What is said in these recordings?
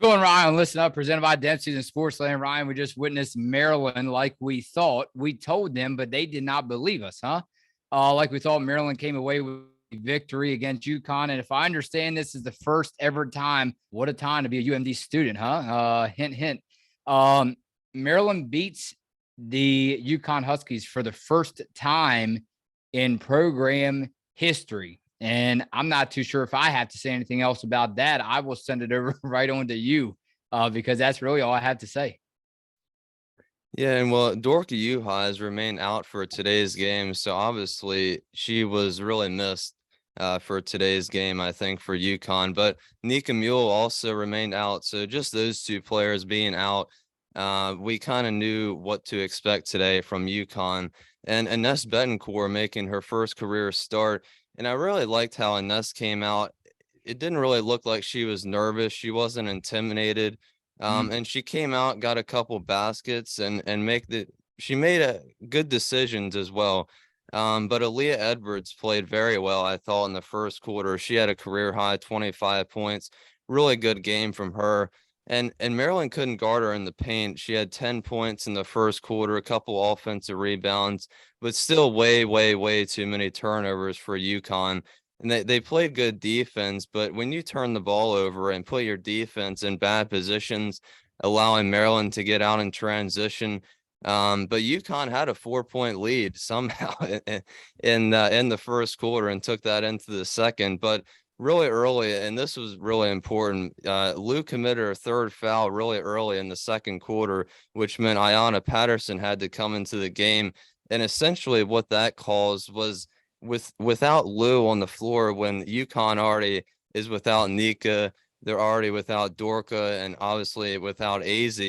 Phil and Ryan, listen up, presented by Dempsey's and Sportsland. Ryan, we just witnessed Maryland like we thought. We told them, but they did not believe us, huh? Like we thought Maryland came away with a victory against UConn. And if I understand, this is the first ever time. What a time to be a UMD student, huh? Hint, hint. Um, Maryland beats the UConn Huskies for the first time in program history. And I'm not too sure if I have to say anything else about that. I will send it over right on to you because that's really all I have to say. Yeah, and well, Dorka Yuha has remained out for today's game, so obviously she was really missed for today's game, I think, for UConn. But Nika Mule also remained out, so just those two players being out, we kind of knew what to expect today from UConn. And Ines Betancourt making her first career start, and I really liked how Ines came out. It didn't really look like she was nervous. She wasn't intimidated. And she came out, got a couple baskets, and she made a good decisions as well. But Aaliyah Edwards played very well, I thought, in the first quarter. She had a career high 25 points. Really good game from her. And Maryland couldn't guard her in the paint. She had 10 points in the first quarter, a couple offensive rebounds, but still way too many turnovers for UConn. And they played good defense, but when you turn the ball over and put your defense in bad positions, allowing Maryland to get out in transition, but UConn had a 4-point lead somehow in the first quarter and took that into the second. But really early, and this was really important, Lou committed her third foul really early in the second quarter, which meant Ayanna Patterson had to come into the game. And essentially what that caused was without Lou on the floor, when UConn already is without Nika, they're already without Dorka, and obviously without AZ,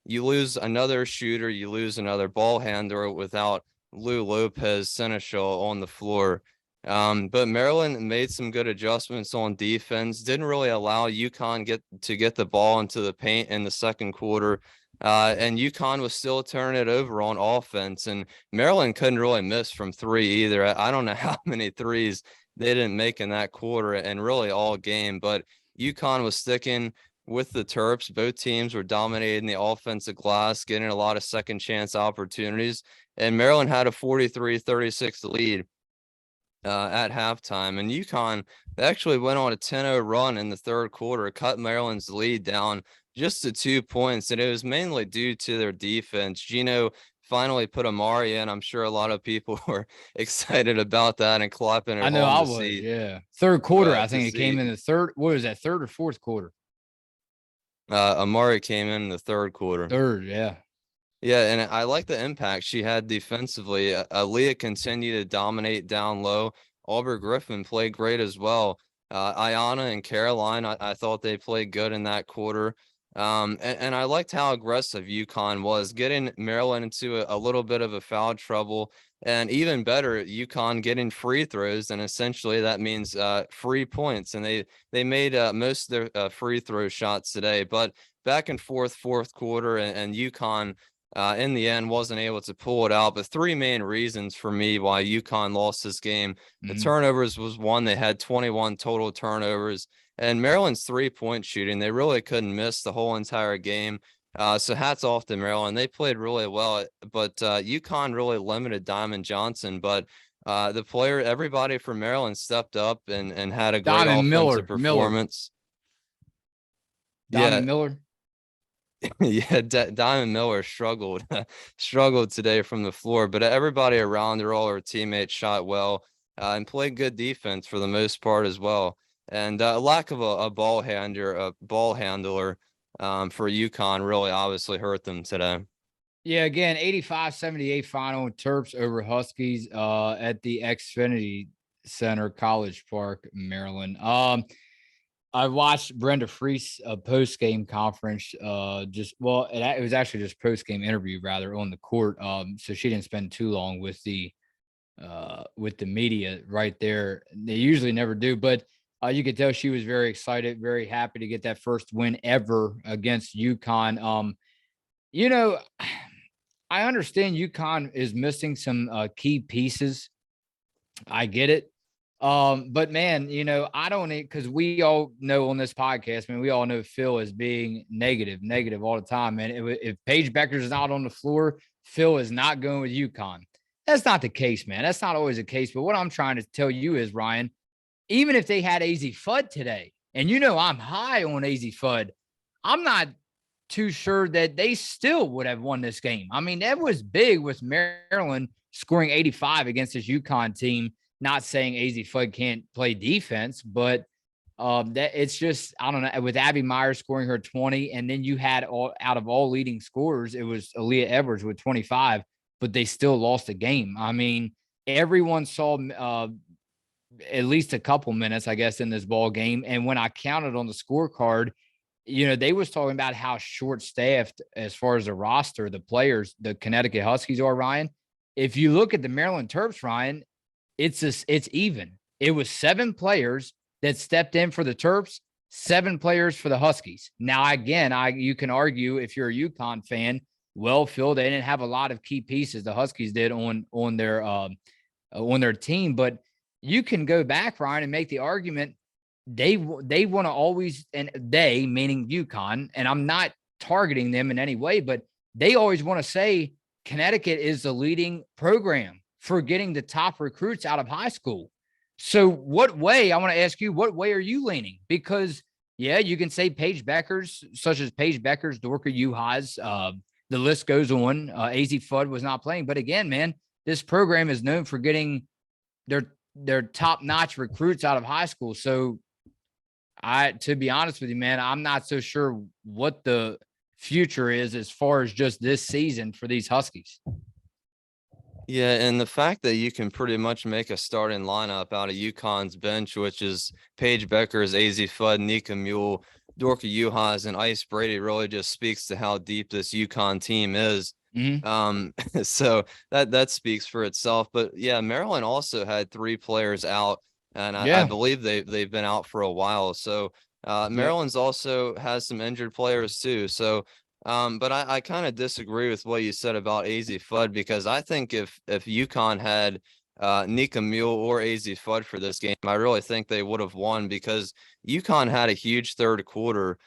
you lose another shooter, you lose another ball handler without Lou Lopez Seneschal on the floor. But Maryland made some good adjustments on defense, didn't really allow UConn get the ball into the paint in the second quarter. And UConn was still turning it over on offense, and Maryland couldn't really miss from three either. I don't know how many threes they didn't make in that quarter and really all game, but UConn was sticking with the Terps. Both teams were dominating the offensive glass, getting a lot of second chance opportunities, and Maryland had a 43-36 lead at halftime. And UConn, they actually went on a 10-0 run in the third quarter, cut Maryland's lead down just to 2 points, and it was mainly due to their defense. Gino finally put Amari in. I'm sure a lot of people were excited about that and clapping I at know home I to was, see. yeah. Third quarter, I To think it came see in the third. What was that, third or fourth quarter? Amari came in the third quarter. Third, yeah. Yeah, and I like the impact she had defensively. Aaliyah continued to dominate down low. Aubrey Griffin played great as well. Ayanna and Caroline, I thought they played good in that quarter. And I liked how aggressive UConn was, getting Maryland into a little bit of a foul trouble. And even better, UConn getting free throws, and essentially that means free points. And they made most of their free throw shots today. But back and forth fourth quarter, and UConn in the end wasn't able to pull it out. But three main reasons for me why UConn lost this game. The turnovers was one. They had 21 total turnovers, and Maryland's 3-point shooting, they really couldn't miss the whole entire game. So hats off to Maryland. They played really well, but UConn really limited Diamond Johnson. But everybody from Maryland stepped up and had a great Diamond offensive Miller. performance. Diamond Yeah, Miller. yeah, Diamond Miller struggled today from the floor, but everybody around her, all her teammates shot well and played good defense for the most part as well. And a lack of a ball handler for UConn really obviously hurt them today. Yeah, again, 85-78 final Terps over Huskies at the Xfinity Center, College Park, Maryland. I watched Brenda Freese post game conference. It was actually just post game interview rather on the court. So she didn't spend too long with the media right there. They usually never do, but you could tell she was very excited, very happy to get that first win ever against UConn. You know, I understand UConn is missing some key pieces. I get it. But man, I don't need, because we all know on this podcast, man, we all know Phil as being negative all the time, man. If Paige Beckers is not on the floor, Phil is not going with UConn. That's not the case, man. That's not always the case. But what I'm trying to tell you is, Ryan, even if they had AZ Fudd today, and I'm high on AZ Fudd, I'm not too sure that they still would have won this game. I mean, that was big with Maryland scoring 85 against this UConn team. Not saying AZ Fudd can't play defense, but that it's just, I don't know, with Abby Meyers scoring her 20, and then you had out of all leading scorers, it was Aaliyah Edwards with 25, but they still lost the game. I mean, everyone saw at least a couple minutes, I guess, in this ball game. And when I counted on the scorecard, they was talking about how short-staffed as far as the roster, the players, the Connecticut Huskies are, Ryan. If you look at the Maryland Terps, Ryan, it's even. It was 7 players that stepped in for the Terps, 7 players for the Huskies. Now, again, you can argue if you're a UConn fan, well, Phil, they didn't have a lot of key pieces. The Huskies did on their team, but you can go back, Ryan, and make the argument they want to always, and they meaning UConn, and I'm not targeting them in any way, but they always want to say Connecticut is the leading program for getting the top recruits out of high school. So what way, I want to ask you, what way are you leaning? Because yeah, you can say Paige Beckers, such as Paige Beckers, Dorka Juhas, the list goes on. AZ Fudd was not playing, but again, man, this program is known for getting their top-notch recruits out of high school. So to be honest with you, man, I'm not so sure what the future is as far as just this season for these Huskies. Yeah, and the fact that you can pretty much make a starting lineup out of UConn's bench, which is Paige Beckers, AZ Fudd, Nika Mule, Dorka Juhas, and Ice Brady, really just speaks to how deep this UConn team is. So that speaks for itself. But yeah, Maryland also had 3 players out, and I believe they've been out for a while. So Maryland's also has some injured players too. So but I kind of disagree with what you said about AZ Fudd, because I think if UConn had Nika Mule or AZ Fudd for this game, I really think they would have won, because UConn had a huge third quarter.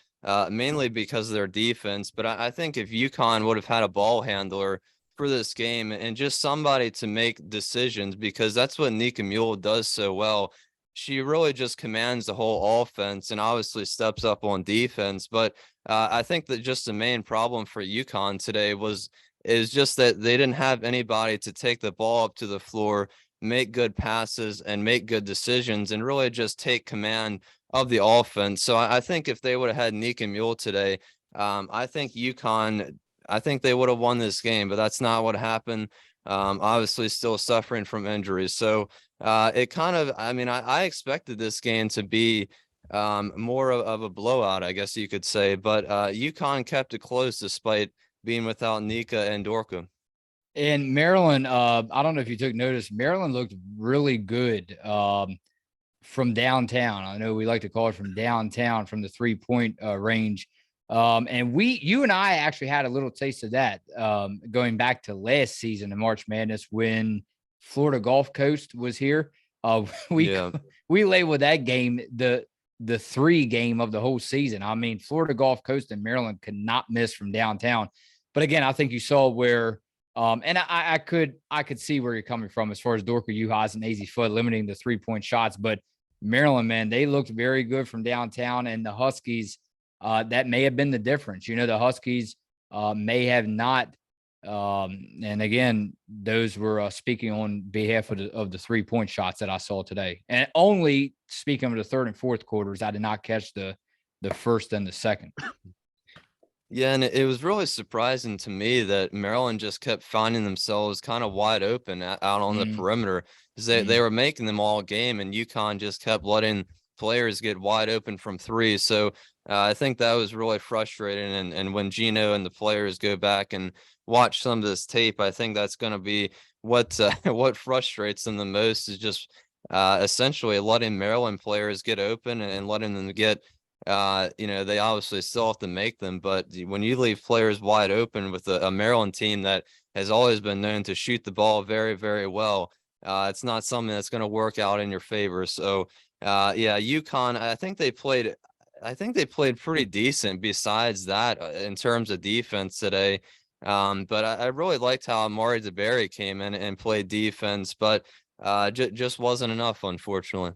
Mainly because of their defense. But I think if UConn would have had a ball handler for this game and just somebody to make decisions, because that's what Nika Mule does so well. She really just commands the whole offense and obviously steps up on defense. But I think that just the main problem for UConn today is just that they didn't have anybody to take the ball up to the floor, make good passes, and make good decisions, and really just take command of the offense. So I think if they would have had Nika Mule today, I think they would have won this game, but that's not what happened. Obviously still suffering from injuries. So it kind of, I expected this game to be more of a blowout, I guess you could say, but UConn kept it close despite being without Nika and Dorka. And Maryland, I don't know if you took notice, Maryland looked really good from downtown. I know we like to call it from downtown, from the 3-point range. And you and I actually had a little taste of that going back to last season in March Madness when Florida Gulf Coast was here. We labeled that game the 3 game of the whole season. I mean, Florida Gulf Coast and Maryland could not miss from downtown. But again, I think you saw where and I could see where you're coming from as far as Dorka Juhas and AZ Fudd limiting the 3-point shots. But Maryland, man, they looked very good from downtown, and the Huskies, that may have been the difference. The Huskies may have not. And again, those were speaking on behalf of the 3-point shots that I saw today. And only speaking of the third and fourth quarters, I did not catch the first and the second. Yeah, and it was really surprising to me that Maryland just kept finding themselves kind of wide open out on the perimeter, because they were making them all game, and UConn just kept letting players get wide open from 3. So I think that was really frustrating. And when Gino and the players go back and watch some of this tape, I think that's going to be what frustrates them the most, is just essentially letting Maryland players get open and letting them get they obviously still have to make them, but when you leave players wide open with a Maryland team that has always been known to shoot the ball very, very well, it's not something that's going to work out in your favor. So, yeah, UConn, I think they played pretty decent besides that in terms of defense today. But I really liked how Amari DeBerry came in and played defense, but just wasn't enough, unfortunately.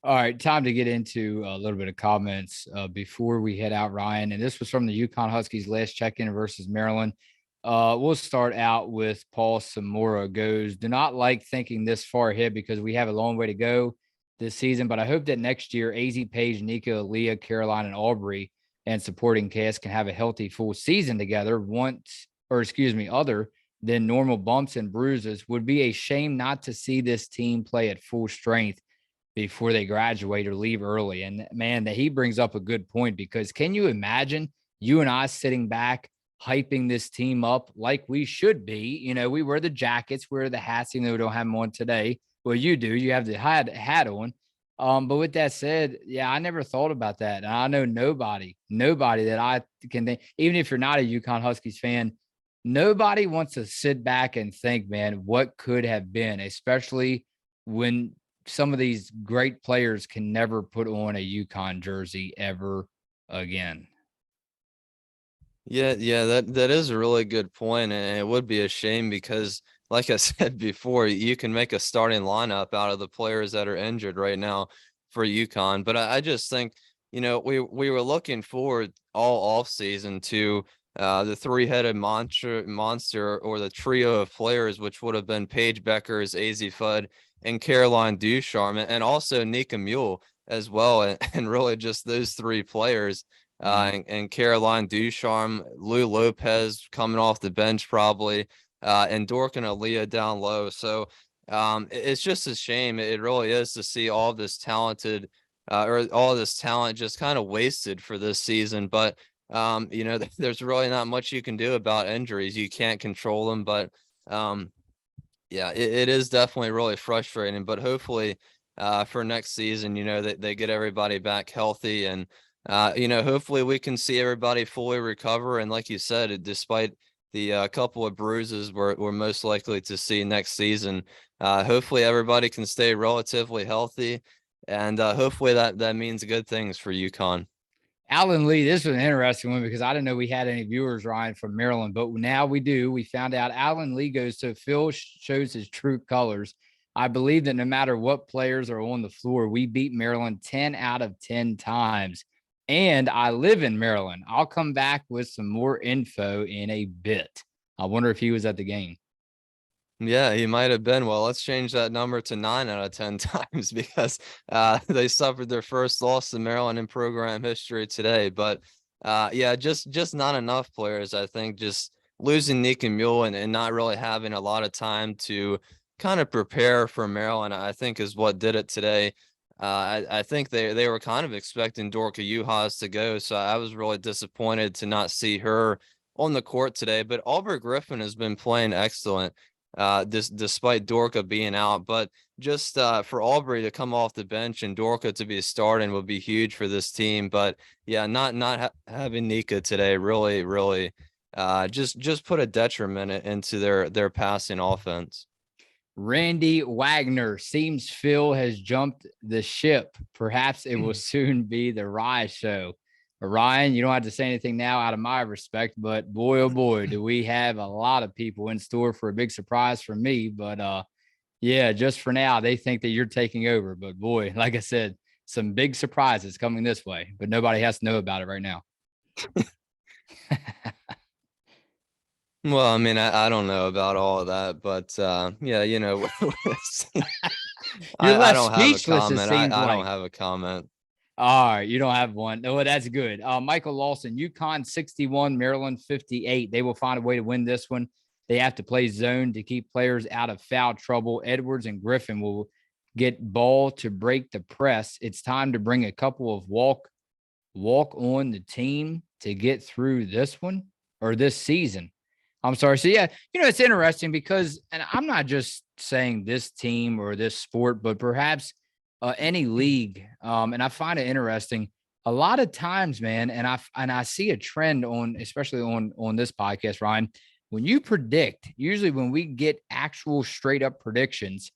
All right, time to get into a little bit of comments before we head out, Ryan. And this was from the UConn Huskies last check-in versus Maryland. We'll start out with Paul Samora goes, do not like thinking this far ahead because we have a long way to go this season, but I hope that next year, AZ Page, Nico, Leah, Caroline, and Aubrey and supporting cast can have a healthy full season together other than normal bumps and bruises. Would be a shame not to see this team play at full strength before they graduate or leave early. And man, that he brings up a good point, because can you imagine you and I sitting back hyping this team up like we should be? You know, we wear the jackets, wear the hats, even though we don't have them on today. Well, you do. You have the hat on. But with that said, yeah, I never thought about that. And I know nobody that I can think, even if you're not a UConn Huskies fan, nobody wants to sit back and think, man, what could have been, especially when some of these great players can never put on a UConn jersey ever again. Yeah, that is a really good point, and it would be a shame because, like I said before, you can make a starting lineup out of the players that are injured right now for UConn. But I just think, we were looking forward all off season to the three-headed monster or the trio of players, which would have been Paige Beckers, AZ Fudd, and Caroline Ducharme, and also Nika Mule as well, and really just those three players. And Caroline Ducharme, Lou Lopez coming off the bench probably, and Dork and Aaliyah down low. So it's just a shame. It really is to see all this talented or all this talent just kind of wasted for this season. But there's really not much you can do about injuries. You can't control them, but yeah, it is definitely really frustrating. But hopefully for next season, they get everybody back healthy, and hopefully we can see everybody fully recover. And like you said, despite the couple of bruises we're most likely to see next season, hopefully everybody can stay relatively healthy, and hopefully that means good things for UConn. Alan Lee, this was an interesting one because I didn't know we had any viewers, Ryan, from Maryland, but now we do. We found out Alan Lee goes to Phil shows his true colors. I believe that no matter what players are on the floor, we beat Maryland 10 out of 10 times. And I live in Maryland. I'll come back with some more info in a bit. I wonder if he was at the game. Yeah, he might have been. Well, let's change that number to 9 out of 10 times because they suffered their first loss to Maryland in program history today. But yeah, just not enough players. I think just losing Nick and Mule and not really having a lot of time to kind of prepare for Maryland, I think is what did it today. I think they were kind of expecting Dorka Juhas to go, so I was really disappointed to not see her on the court today. But Aubrey Griffin has been playing excellent despite Dorka being out. But just for Aubrey to come off the bench and Dorka to be starting would be huge for this team. But yeah, not having Nika today really just put a detriment into their passing offense. Randy Wagner seems Phil has jumped the ship. Perhaps it will soon be the Rye show. Ryan, you don't have to say anything now out of my respect, but boy, oh boy, do we have a lot of people in store for a big surprise from me. But yeah, just for now, they think that you're taking over. But boy, like I said, some big surprises coming this way, but nobody has to know about it right now. Well, I mean, I don't know about all of that, but yeah, You're I left don't have a speechless, it comment. seems I like. don't have a comment. All right, you don't have one. No, that's good. Michael Lawson, UConn 61, Maryland 58. They will find a way to win this one. They have to play zone to keep players out of foul trouble. Edwards and Griffin will get ball to break the press. It's time to bring a couple of walk on the team to get through this one or this season. I'm sorry. So yeah, it's interesting because, and I'm not just saying this team or this sport, but perhaps any league. And I find it interesting. A lot of times, man, and I see a trend on, especially on this podcast, Ryan, when you predict, usually when we get actual straight up predictions,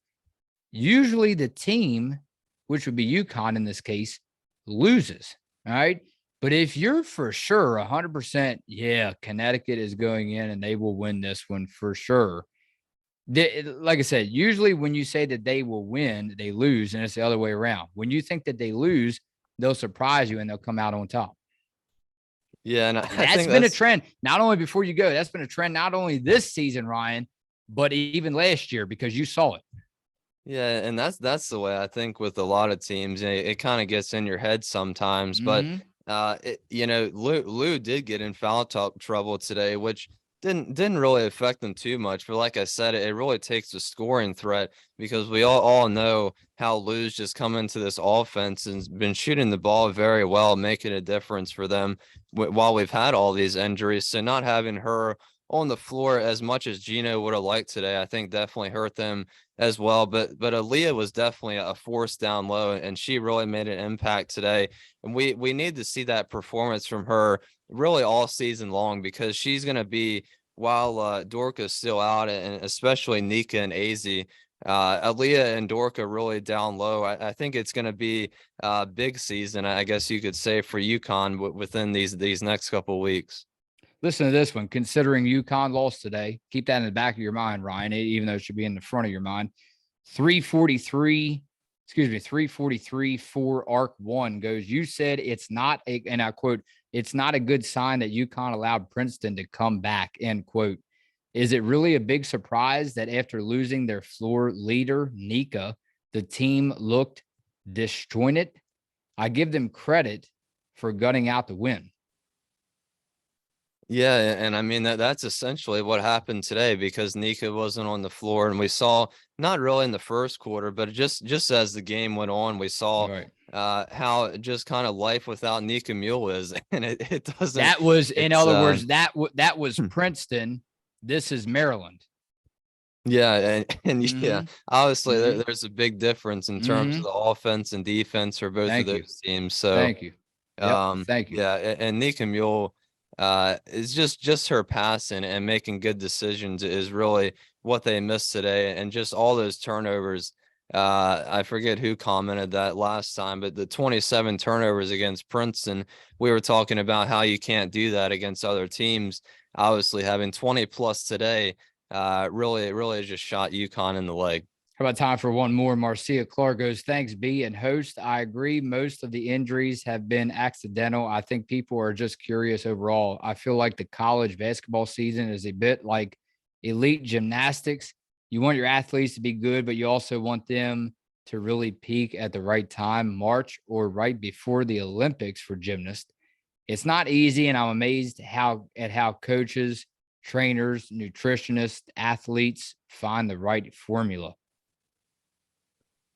usually the team, which would be UConn in this case, loses. All right. But if you're for sure 100%, yeah, Connecticut is going in and they will win this one for sure. Like I said, usually when you say that they will win, they lose, and it's the other way around. When you think that they lose, they'll surprise you and they'll come out on top. Yeah, and And I that's think been a that's trend. Not only before you go, that's been a trend not only this season, Ryan, but even last year because you saw it. yeah, and that's the way I think with a lot of teams. It kind of gets in your head sometimes, but Mm-hmm. Lou did get in foul trouble today, which didn't really affect them too much. But like I said, it really takes a scoring threat because we all know how Lou's just come into this offense and been shooting the ball very well, making a difference for them while we've had all these injuries. So not having her on the floor as much as Gino would have liked today, I think definitely hurt them as well. But Aaliyah was definitely a force down low, and she really made an impact today. And we need to see that performance from her really all season long because she's going to be, while Dorka's still out, and especially Nika and Azzy, Aaliyah and Dorka really down low. I think it's going to be a big season, I guess you could say, for UConn within these next couple of weeks. Listen to this one. Considering UConn lost today, keep that in the back of your mind, Ryan, even though it should be in the front of your mind. 343 for ARC 1 goes. You said it's not a, and I quote, it's not a good sign that UConn allowed Princeton to come back, end quote. Is it really a big surprise that after losing their floor leader, Nika, the team looked disjointed? I give them credit for gutting out the win. Yeah, and I mean that's essentially what happened today because Nika wasn't on the floor, and we saw not really in the first quarter, but just as the game went on, we saw Right. how just kind of life without Nika Mule is, and it doesn't. That was, in It's other words, that was hmm. Princeton. This is Maryland. Yeah, and yeah, Mm-hmm. obviously Mm-hmm. there's a big difference in terms of Mm-hmm. the offense and defense for both of Thank you. those teams. So Thank you. Yep. Thank you. yeah, and Nika Mule is just her passing and making good decisions is really what they missed today, and just all those turnovers. I forget who commented that last time, but the 27 turnovers against Princeton, we were talking about how you can't do that against other teams. Obviously, having 20 plus today, really just shot UConn in the leg. How about time for one more? Marcia Clark goes, thanks, B and host. I agree. Most of the injuries have been accidental. I think people are just curious overall. I feel like the college basketball season is a bit like elite gymnastics. You want your athletes to be good, but you also want them to really peak at the right time, March or right before the Olympics for gymnasts. It's not easy, and I'm amazed at how coaches, trainers, nutritionists, athletes find the right formula.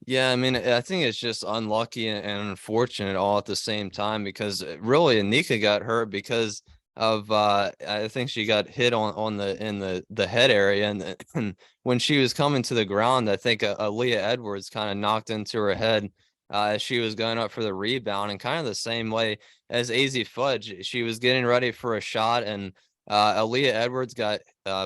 Yeah, I mean, I think it's just unlucky and unfortunate all at the same time because really Anika got hurt because of I think she got hit on the in the head area, and when she was coming to the ground, I think Aaliyah Edwards kind of knocked into her head as she was going up for the rebound, and kind of the same way as AZ Fudge, she was getting ready for a shot, and Aaliyah Edwards got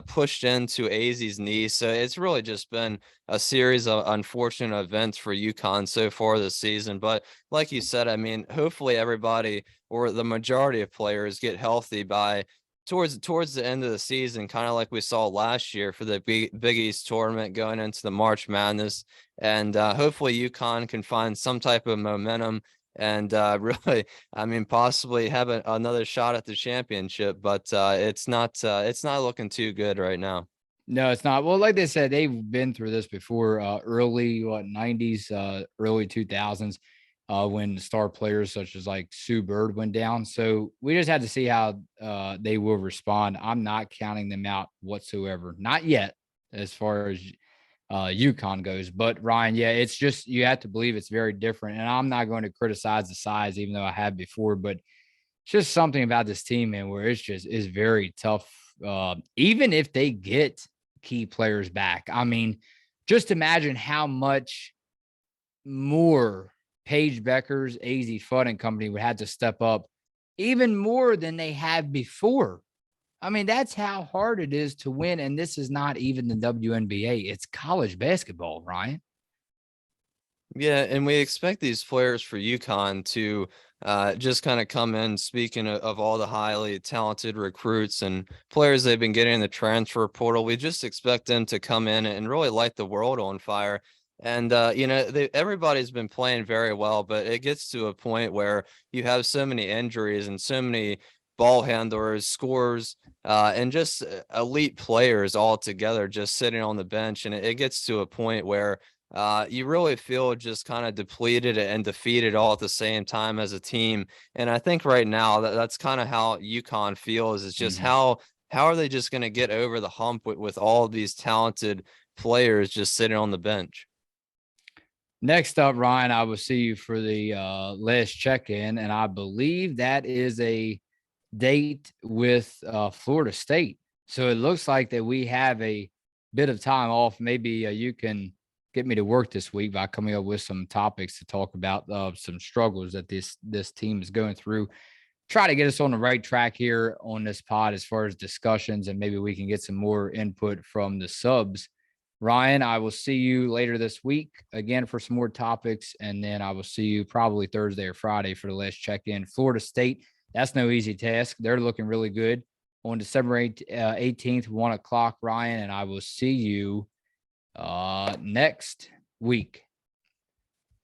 pushed into AZ's knee. So it's really just been a series of unfortunate events for UConn so far this season. But like you said, I mean, hopefully everybody or the majority of players get healthy by towards the end of the season, kind of like we saw last year for the Big East tournament going into the March Madness. And hopefully UConn can find some type of momentum and really, I mean, possibly have another shot at the championship, but it's not looking too good right now. No, it's not. Well, like they said, they've been through this before, early 90s, early 2000s, when star players such as like Sue Bird went down. So we just had to see how they will respond. I'm not counting them out whatsoever. Not yet, as far as UConn goes. But Ryan, yeah, it's just you have to believe it's very different. And I'm not going to criticize the size, even though I have before, but it's just something about this team, man, where it's just is very tough. Even if they get key players back. I mean, just imagine how much more Paige Beckers, AZ Fudd and company would have to step up, even more than they have before. I mean, that's how hard it is to win. And this is not even the WNBA, it's college basketball, Ryan. Yeah, and we expect these players for UConn to just kind of come in. Speaking of all the highly talented recruits and players they've been getting in the transfer portal, we just expect them to come in and really light the world on fire. And everybody's been playing very well, but it gets to a point where you have so many injuries and so many ball handlers, scorers, and just elite players all together just sitting on the bench, and it gets to a point where you really feel just kind of depleted and defeated all at the same time as a team. And I think right now that's kind of how UConn feels, is just Mhm. how are they just going to get over the hump with all these talented players just sitting on the bench? Next up, Ryan, I will see you for the last check-in, and I believe that is a date with Florida State. So it looks like that we have a bit of time off. Maybe you can get me to work this week by coming up with some topics to talk about some struggles that this team is going through. Try to get us on the right track here on this pod as far as discussions, and maybe we can get some more input from the subs. Ryan, I will see you later this week again for some more topics, and then I will see you probably Thursday or Friday for the last check in. Florida State, that's no easy task. They're looking really good on December 18th, 1 o'clock, Ryan, and I will see you next week.